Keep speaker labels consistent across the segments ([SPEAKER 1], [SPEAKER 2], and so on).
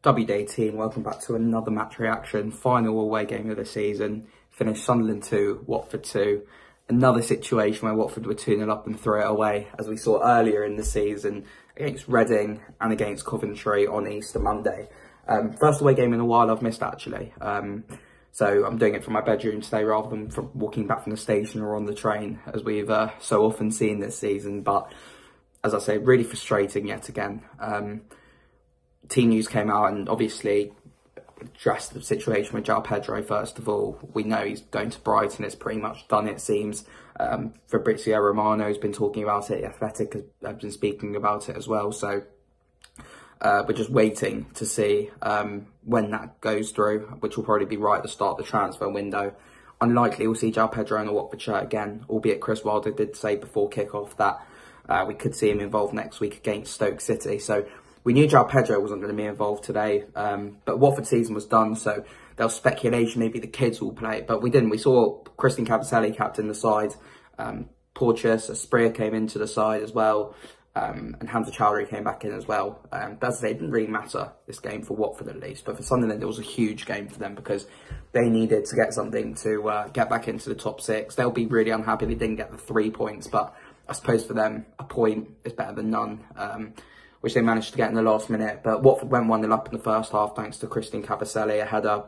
[SPEAKER 1] WD team, welcome back to another match reaction. Final away game of the season. Finished Sunderland 2, Watford 2. Another situation where Watford were 2-0 up and threw it away, as we saw earlier in the season against Reading and against Coventry on Easter Monday. First away game in a while I've missed, actually. So I'm doing it from my bedroom today rather than from walking back from the station or on the train, as we've so often seen this season. But as I say, really frustrating yet again. Team news came out and obviously addressed the situation with João Pedro. First of all, we know he's going to Brighton. It's pretty much done, it seems. Fabrizio Romano's been talking about it. Athletic have been speaking about it as well. So we're just waiting to see when that goes through, which will probably be right at the start of the transfer window. Unlikely we'll see João Pedro in a Watford shirt again, albeit Chris Wilder did say before kick-off that we could see him involved next week against Stoke City. So we knew João Pedro wasn't going to be involved today, but Watford season was done, so there was speculation maybe the kids will play, but we didn't. We saw Christian Kabasele captain the side, Porteous, Asprilla came into the side as well, and Hamza Chowdhury came back in as well. But as I say, it didn't really matter, this game, for Watford at least, but for Sunderland it was a huge game for them because they needed to get something to get back into the top six. They'll be really unhappy if they didn't get the 3 points, but I suppose for them, a point is better than none. Which they managed to get in the last minute. But Watford went 1-0 up in the first half thanks to Christian Kabasele, a header.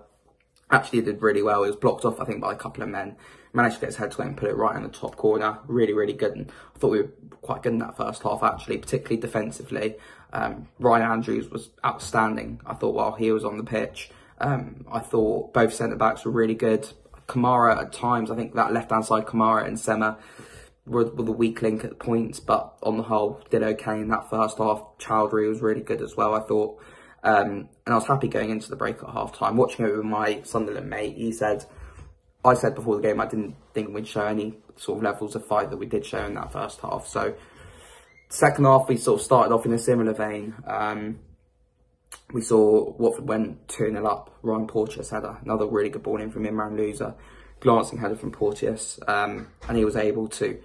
[SPEAKER 1] Actually did really well. It was blocked off, I think, by a couple of men. Managed to get his head to it and put it right in the top corner. Really, really good. And I thought we were quite good in that first half, actually, particularly defensively. Ryan Andrews was outstanding, I thought, while he was on the pitch. I thought both centre-backs were really good. Kamara at times, I think that left-hand side, Kamara and Sema, were the weak link at points, but on the whole did okay in that first half. Chowdhury was really good as well, I thought. And I was happy going into the break at half time. Watching it with my Sunderland mate, I said before the game I didn't think we'd show any sort of levels of fight that we did show in that first half. So second half we sort of started off in a similar vein. We saw Watford went 2-0 up. Ryan Porteous had another really good ball in from Imran Louza. Glancing header from Porteous, and he was able to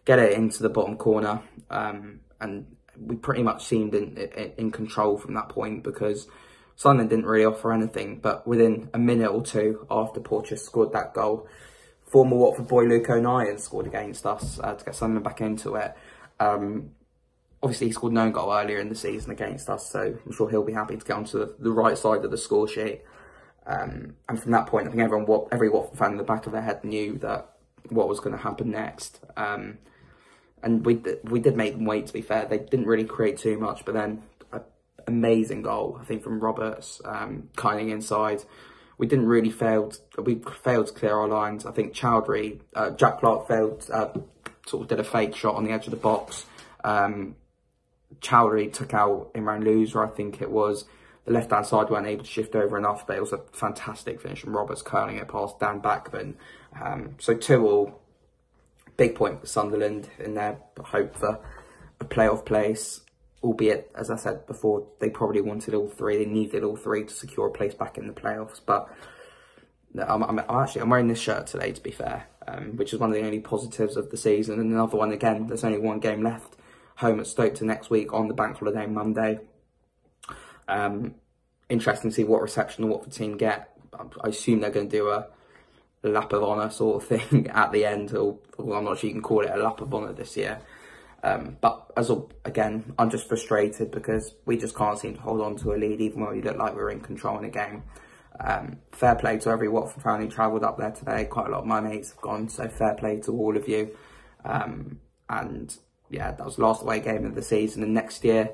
[SPEAKER 1] get it into the bottom corner, and we pretty much seemed in control from that point because Sunderland didn't really offer anything. But within a minute or two after Porteous scored that goal, former Watford boy Ucko scored against us to get Sunderland back into it. Obviously, he scored no goal earlier in the season against us, so I'm sure he'll be happy to get onto the right side of the score sheet. And from that point, I think every Watford fan in the back of their head knew that what was going to happen next. And we did make them wait, to be fair. They didn't really create too much, but then an amazing goal, I think, from Roberts, cutting inside. We didn't really we failed to clear our lines. I think Chowdhury, Jack Clark sort of did a fake shot on the edge of the box. Chowdhury took out Imran Louza, I think it was. The left-hand side weren't able to shift over enough, but it was a fantastic finish from Roberts, curling it past Dan Backman. So 2-2, big point for Sunderland in their hope for a playoff place, albeit, as I said before, they probably wanted all three. They needed all three to secure a place back in the playoffs. But I'm wearing this shirt today, to be fair, which is one of the only positives of the season. And another one, again, there's only one game left, home at Stoke to next week on the bank holiday Monday. Interesting to see what reception the Watford team get. I assume they're going to do a lap of honour sort of thing at the end, or I'm not sure you can call it a lap of honour this year. But again, I'm just frustrated because we just can't seem to hold on to a lead, even when we look like we're in control in a game. Fair play to every Watford fan who travelled up there today. Quite a lot of my mates have gone, so fair play to all of you. And yeah, that was the last away game of the season, and next year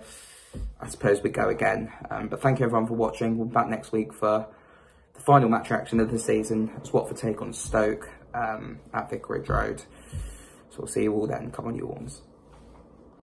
[SPEAKER 1] I suppose we go again. But thank you everyone for watching. We'll be back next week for the final match reaction of the season. It's Watford take on Stoke at Vicarage Road. So we'll see you all then. Come on, you ones.